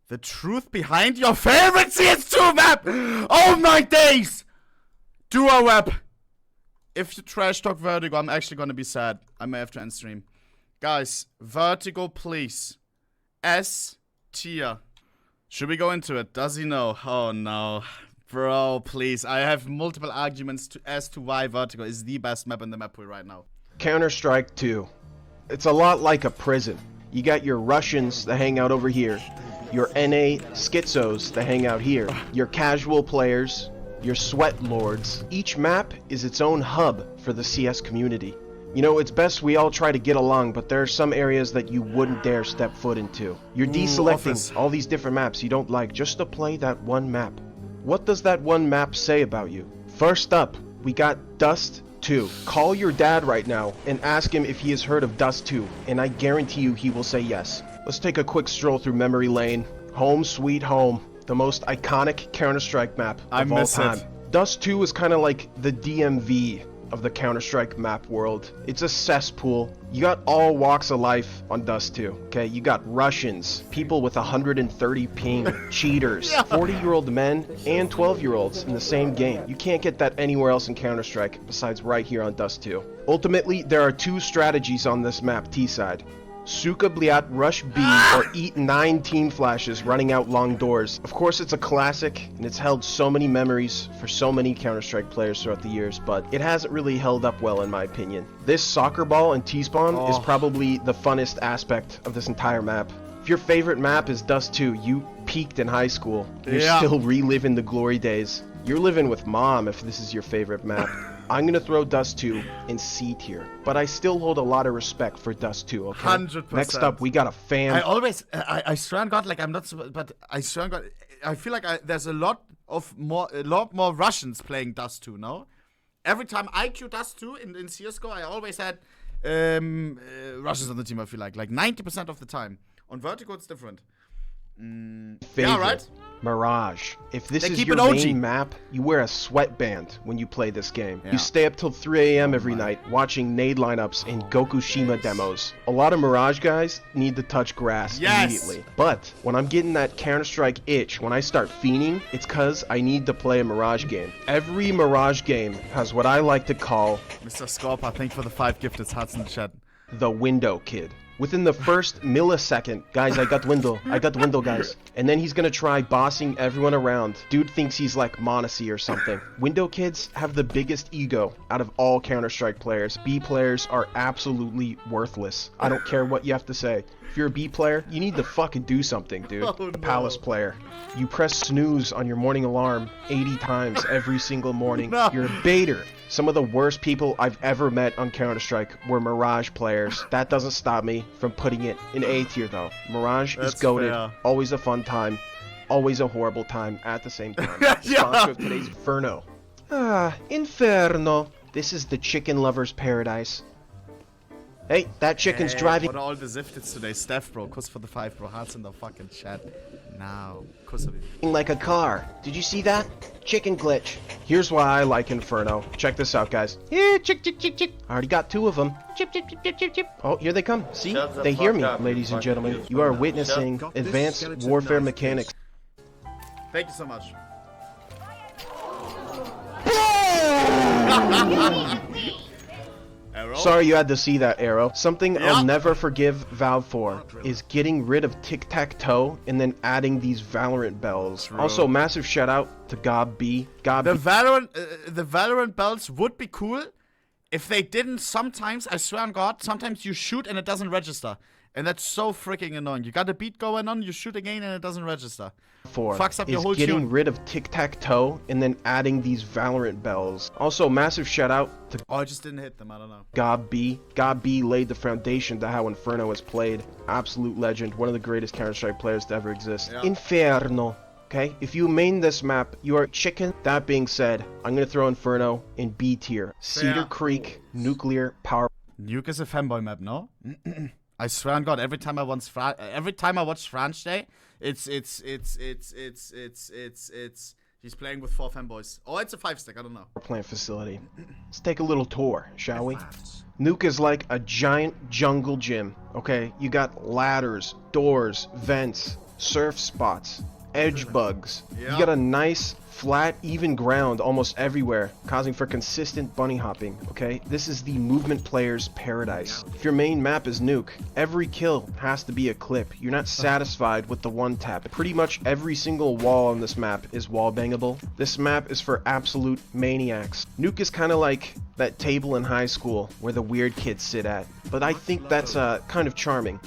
The truth behind your favorite CS2 map! Oh my days! duWap. If you trash talk Vertigo, I'm actually gonna be sad. I may have to end stream. Guys, Vertigo, please. S tier. Should we go into it? Does he know? Oh no. Bro, please. I have multiple arguments as to why Vertigo is the best map in the map pool right now. Counter-Strike 2. It's a lot like a prison. You got your Russians that hang out over here, your NA schizos that hang out here, your casual players, your sweat lords. Each map is its own hub for the CS community. You know, it's best we all try to get along, but there are some areas that you wouldn't dare step foot into. You're deselecting all these different maps you don't like just to play that one map. What does that one map say about you? First up, we got Dust 2. Call your dad right now and ask him if he has heard of Dust 2, and I guarantee you he will say yes. Let's take a quick stroll through memory lane. Home sweet home, the most iconic Counter-Strike map of all time. Dust 2 is kind of like the DMV of the Counter-Strike map world. It's a cesspool. You got all walks of life on Dust 2, okay? You got Russians, people with 130 ping, cheaters, 40-year-old men, and 12-year-olds in the same game. You can't get that anywhere else in Counter-Strike besides right here on Dust 2. Ultimately, there are two strategies on this map T-side. Suka Bliat Rush B or eat 9 team flashes running out long doors. Of course it's a classic and it's held so many memories for so many Counter-Strike players throughout the years, but it hasn't really held up well in my opinion. This soccer ball and T-spawn is probably the funnest aspect of this entire map. If your favorite map is Dust 2, you peaked in high school. You're still reliving the glory days. You're living with mom if this is your favorite map. I'm gonna throw Dust 2 in C tier, but I still hold a lot of respect for Dust 2, okay? 100%. Next up, we got a fan. I swear on God, like I'm not, but I swear on God, I feel like there's a lot more Russians playing Dust 2, no? Every time I queue Dust 2 in CSGO, I always had Russians on the team, I feel like 90% of the time. On Vertigo, it's different. Yeah, right? Mirage. If this is your main map, you wear a sweatband when you play this game. You stay up till 3 AM every night watching nade lineups and Gokushima demos. A lot of Mirage guys need to touch grass immediately. But when I'm getting that Counter-Strike itch, when I start fiending, it's cause I need to play a Mirage game. Every Mirage game has what I like to call Mr. Scorpa, thank you for the 5 gifted hearts in the chat. The window kid. Within the first millisecond, guys, I got window, guys. And then he's gonna try bossing everyone around. Dude thinks he's like Monacy or something. Window kids have the biggest ego out of all Counter-Strike players. B players are absolutely worthless. I don't care what you have to say. If you're a B player, you need to fucking do something, dude. A Palace player. You press snooze on your morning alarm 80 times every single morning. You're a baiter. Some of the worst people I've ever met on Counter-Strike were Mirage players. That doesn't stop me from putting it in A tier though. Mirage is goated. Always a fun time. Always a horrible time at the same time. Sponsor of today's Inferno. Inferno. This is the chicken lover's paradise. Hey, that chicken's driving. What are all the Ziftits today? Steph, bro. Kuss for the 5, bro. Hearts in the fucking chat. Now. Kuss of it. Like a car. Did you see that? Chicken glitch. Here's why I like Inferno. Check this out, guys. Yeah, chick, chick, chick, chick. I already got 2 of them. Chip, chip, chip, chip, chip, chip. Oh, here they come. See? They hear me, ladies and gentlemen. You are witnessing advanced warfare mechanics. Thank you so much. Arrow? Sorry you had to see that, Arrow. Something I'll never forgive Valve for is getting rid of tic-tac-toe and then adding these Valorant bells. True. Also, massive shout out to Gob B. The Valorant bells would be cool if they didn't sometimes, I swear on God, sometimes you shoot and it doesn't register. And that's so freaking annoying. You got a beat going on, you shoot again and it doesn't register. Fucks up your whole getting tune. rid of tic-tac-toe and then adding these Valorant bells. Also, massive shout out to I just didn't hit them, I don't know. Gob B. Gob B laid the foundation to how Inferno is played. Absolute legend. One of the greatest Counter-Strike players to ever exist. Inferno. Okay, if you main this map, you are chicken. That being said, I'm gonna throw Inferno in B tier. Cedar Creek, nuclear power. Nuke is a fanboy map, no? I swear on God, every time I watch France Day, it's he's playing with 4 fanboys. Oh, it's a 5-stack, I don't know. Plant facility. Let's take a little tour, shall we? Nuke is like a giant jungle gym. Okay, you got ladders, doors, vents, surf spots, edge bugs. Yeah. You got a nice, flat, even ground almost everywhere, causing for consistent bunny hopping, okay? This is the movement player's paradise. If your main map is nuke, every kill has to be a clip. You're not satisfied with the one tap. Pretty much every single wall on this map is wall bangable. This map is for absolute maniacs. Nuke is kind of like that table in high school where the weird kids sit at, but I think that's kind of charming.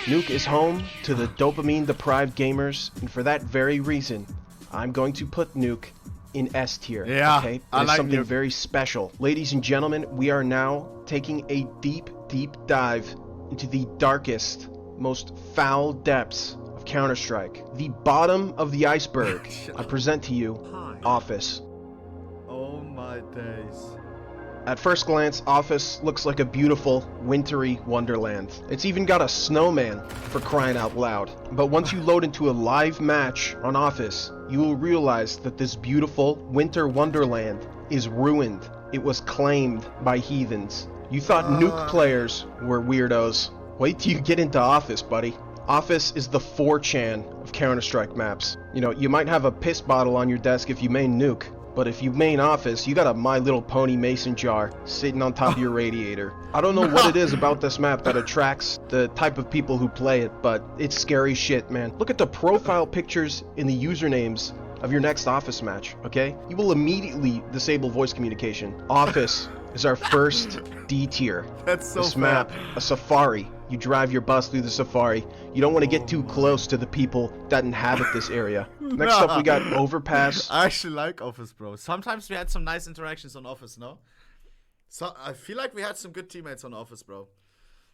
Nuke is home to the dopamine-deprived gamers, and for that very reason, I'm going to put Nuke in S tier. Yeah, okay? I It's like something Nuke. very special. Ladies and gentlemen, we are now taking a deep, deep dive into the darkest, most foul depths of Counter-Strike. The bottom of the iceberg. I present to you Office. Oh my days. At first glance, Office looks like a beautiful, wintry wonderland. It's even got a snowman, for crying out loud. But once you load into a live match on Office, you will realize that this beautiful winter wonderland is ruined. It was claimed by heathens. You thought nuke players were weirdos. Wait till you get into Office, buddy. Office is the 4chan of Counter-Strike maps. You know, you might have a piss bottle on your desk if you main nuke, but if you main Office, you got a My Little Pony mason jar sitting on top of your radiator. I don't know what it is about this map that attracts the type of people who play it, but it's scary shit, man. Look at the profile pictures in the usernames of your next Office match, okay? You will immediately disable voice communication. Office is our first D tier. That's so This map, a safari. You drive your bus through the safari. You don't want to get too close to the people that inhabit this area. Next up, we got Overpass. I actually like Office, bro. Sometimes we had some nice interactions on Office, no? So I feel like we had some good teammates on Office, bro.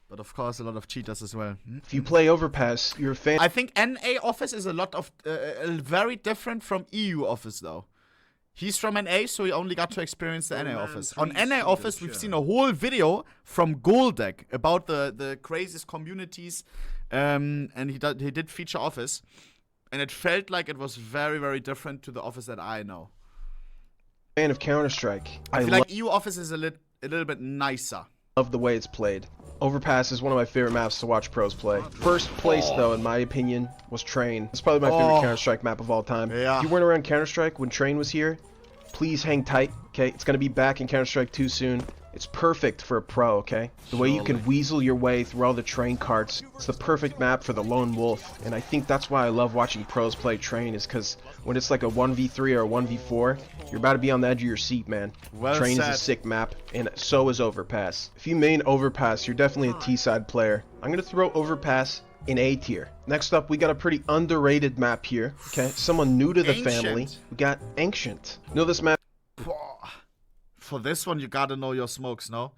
But of course, a lot of cheaters as well. If you play Overpass, you're a fan. I think NA Office is a lot of very different from EU Office, though. He's from NA, so he only got to experience the NA Office. On NA Office, we've seen a whole video from Goldeck about the craziest communities, and he did feature Office, and it felt like it was very, very different to the Office that I know. Fan of Counter-Strike. I feel like EU Office is a little bit nicer. Love the way it's played. Overpass is one of my favorite maps to watch pros play. First place, though, in my opinion, was Train. It's probably my favorite Counter-Strike map of all time. Yeah. If you weren't around Counter-Strike when Train was here, please hang tight, okay? It's gonna be back in Counter-Strike 2 soon. It's perfect for a pro, okay? The way you can weasel your way through all the Train carts. It's the perfect map for the lone wolf. And I think that's why I love watching pros play Train, is because when it's like a 1v3 or a 1v4, you're about to be on the edge of your seat, man. Well Train said. is a sick map, and so is Overpass. If you main Overpass, you're definitely a T-side player. I'm gonna throw Overpass in A tier. Next up, we got a pretty underrated map here, okay? Someone new to the family. We got Ancient. You know this map? For this one, you gotta know your smokes, no?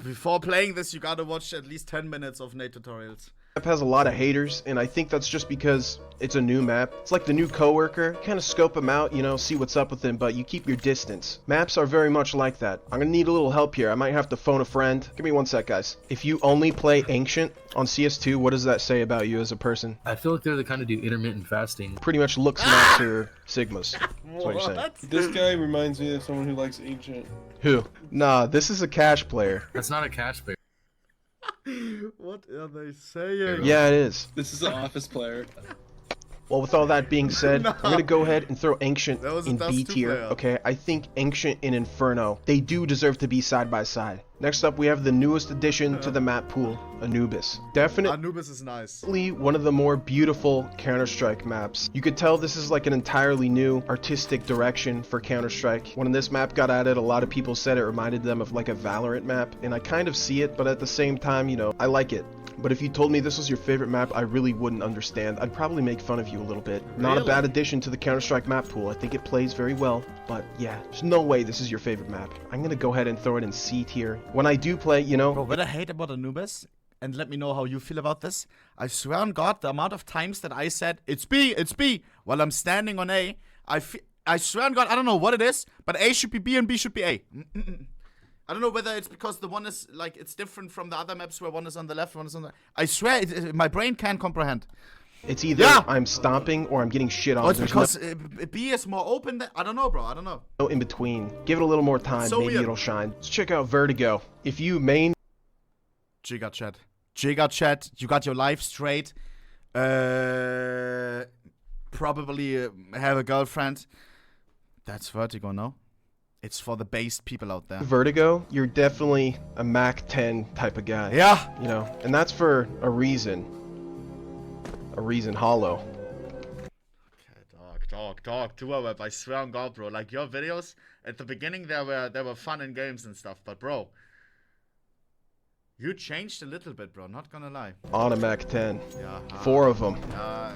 Before playing this, you gotta watch at least 10 minutes of Nate tutorials. Map has a lot of haters, and I think that's just because it's a new map. It's like the new coworker. Kind of scope him out, you know, see what's up with him, but you keep your distance. Maps are very much like that. I'm gonna need a little help here. I might have to phone a friend. Give me one sec, guys. If you only play Ancient on CS2, what does that say about you as a person? I feel like they're the kind of do intermittent fasting. Pretty much looks master Sigmas. That's what you're saying. This guy reminds me of someone who likes Ancient. Who? Nah, this is a cash player. That's not a cash player. What are they saying? Yeah, it is. This is an Office player. Well, with all that being said, I'm gonna go ahead and throw Ancient That was a in Dust B 2 tier. player. Okay, I think Ancient and Inferno, they do deserve to be side by side. Next up, we have the newest addition to the map pool, Anubis. Definitely Anubis is nice. one of the more beautiful Counter-Strike maps. You could tell this is like an entirely new artistic direction for Counter-Strike. When this map got added, a lot of people said it reminded them of like a Valorant map, and I kind of see it, but at the same time, you know, I like it. But if you told me this was your favorite map, I really wouldn't understand. I'd probably make fun of you a little bit. Not a Really? bad addition to the Counter-Strike map pool. I think it plays very well. But yeah, there's no way this is your favorite map. I'm gonna go ahead and throw it in C tier. When I do play, you know... Bro, what I hate about Anubis, and let me know how you feel about this, I swear on God, the amount of times that I said, it's B, while I'm standing on A, I swear on God, I don't know what it is, but A should be B and B should be A. I don't know whether it's because the one is, like, it's different from the other maps where one is on the left, one is on the... I swear, my brain can't comprehend. It's either I'm stomping or I'm getting shit on. Oh, it's There's because B is more open than... I don't know, bro, I don't know. no in between. Give it a little more time, So maybe weird. it'll shine. Let's check out Vertigo. If you main Giga chat. Giga chat. You got your life straight. Probably have a girlfriend. That's Vertigo, no? It's for the based people out there. Vertigo, you're definitely a Mac 10 type of guy. Yeah. You know, and that's for a reason. A reason hollow. Talk. duWapCS, I swear on God, bro. Like, your videos, at the beginning, they were fun in games and stuff. But, bro, you changed a little bit, bro. Not gonna lie. On a Mac 10. Yeah. 4 of them.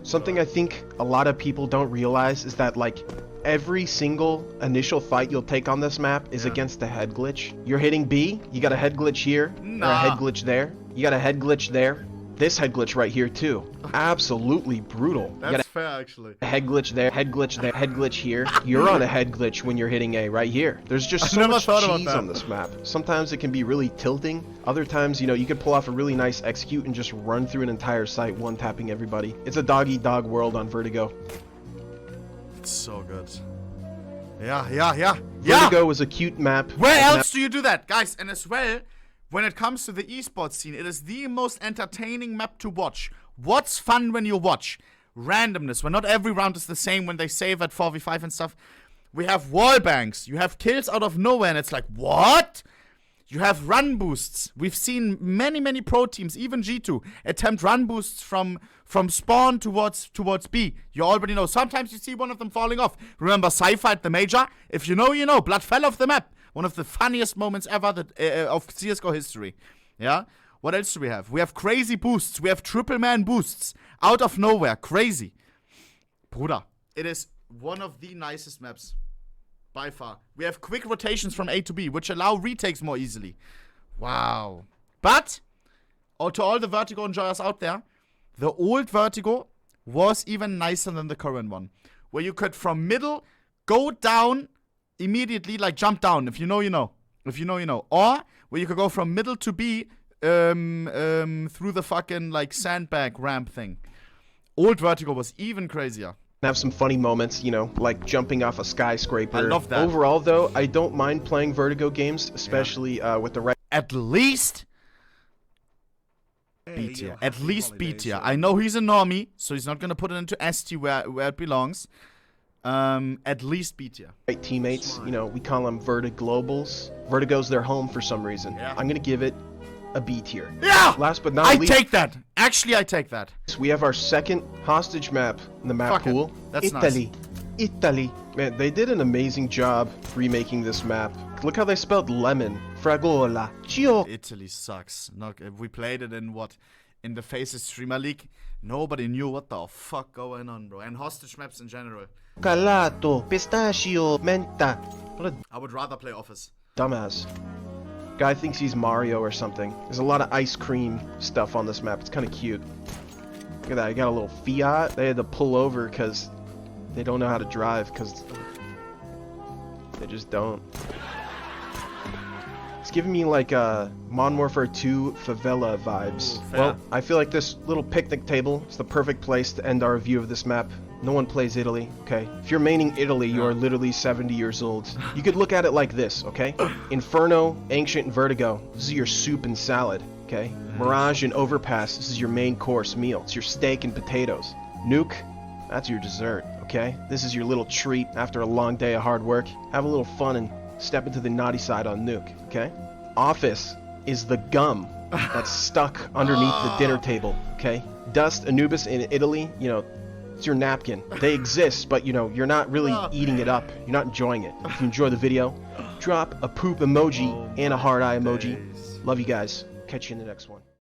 Something I think a lot of people don't realize is that, like, every single initial fight you'll take on this map is against a head glitch. You're hitting B, you got a head glitch here, or a head glitch there. You got a head glitch there. This head glitch right here, too. Absolutely brutal. That's fair, actually. A head glitch there, head glitch there, head glitch here. You're on a head glitch when you're hitting A right here. There's just so much cheese on this map. Sometimes it can be really tilting. Other times, you know, you can pull off a really nice execute and just run through an entire site, one-tapping everybody. It's a dog-eat-dog world on Vertigo. It's so good. Yeah. Vertigo is a cute map. Where else do you do that? Guys, and as well, when it comes to the esports scene, it is the most entertaining map to watch. What's fun when you watch? Randomness, when not every round is the same, when they save at 4v5 and stuff. We have wall banks. You have kills out of nowhere, and it's like, what? You have run boosts. We've seen many pro teams, even G2, attempt run boosts from spawn towards B. You already know. Sometimes you see one of them falling off. Remember Sci-Fi at the Major? If you know, you know. Blood fell off the map. One of the funniest moments ever of CSGO history. Yeah? What else do we have? We have crazy boosts. We have triple man boosts. Out of nowhere. Crazy. Bruder, it is one of the nicest maps. By far. We have quick rotations from A to B, which allow retakes more easily. Wow. But, to all the Vertigo enjoyers out there, the old Vertigo was even nicer than the current one. Where you could, from middle, go down immediately, like jump down. If you know, you know. If you know, you know. Or, where you could go from middle to B, through the fucking, like, sandbag ramp thing. Old Vertigo was even crazier. Have some funny moments, you know, like jumping off a skyscraper. I love that. Overall, though, I don't mind playing Vertigo games, especially with the right. At least B tier. At least B tier. I know he's a normie, so he's not gonna put it into S tier where it belongs. At least B tier. Right teammates, you know, we call them Vertiglobals. Vertigo's their home for some reason. Yeah. I'm gonna give it a B tier. Yeah! Last but not least, I take that. Actually, I take that. we have our second hostage map in the map Fuck it. pool. That's Italy. Italy. Man, they did an amazing job remaking this map. Look how they spelled lemon. Fragola. Gio. Italy sucks. We played it in in the Faces Streamer League. Nobody knew what the fuck going on, bro. And hostage maps in general. Calato. Pistachio. Menta. What a I would rather play Office. dumbass. Guy thinks he's Mario or something. There's a lot of ice cream stuff on this map. It's kind of cute. Look at that. I got a little Fiat. They had to pull over because they don't know how to drive because they just don't. It's giving me like Modern Warfare 2 favela vibes. Fair. Well, I feel like this little picnic table is the perfect place to end our review of this map. No one plays Italy, okay? If you're maining Italy, you are literally 70 years old. You could look at it like this, okay? Inferno, Ancient, and Vertigo. This is your soup and salad, okay? Mirage and Overpass, this is your main course meal. It's your steak and potatoes. Nuke, that's your dessert, okay? This is your little treat after a long day of hard work. Have a little fun and step into the naughty side on Nuke, okay? Office is the gum that's stuck underneath the dinner table, okay? Dust, Anubis in Italy, you know, it's your napkin. They exist, but you know, you're not really eating it up. You're not enjoying it. If you enjoy the video, drop a poop emoji and a heart eye emoji. Love you guys. Catch you in the next one.